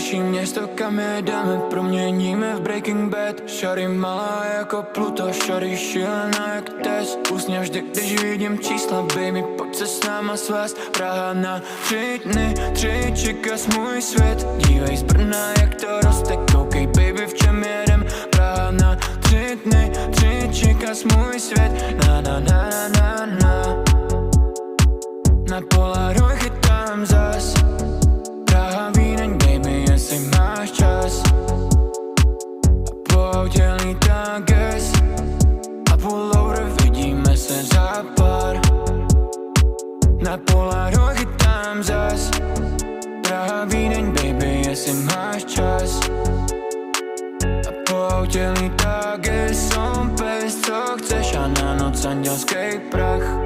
další město, kam jedeme, proměníme v Breaking Bad. Shawty malá jako Pluto, shawty šílená jak Tess. Usně vždy, když vidím čísla, baby, pojď se s náma svést. Praha na 3 dny, 3 čikas můj svět. Dívej z Brna, jak to roste, koukej baby, v čem jedem. Praha na 3 dny, 3 čikas můj svět. Na na na na na na. Na Polaroid chytám zas. Praha, Vídeň, baby, jestli máš čas. A po autě lítá gas. A pullover, vidíme se za pár. Na Polaroid chytám zas. Praha, Vídeň, baby, jestli máš čas. A po autě lítá gas. Som pes, co chceš, a na noc andělský prach.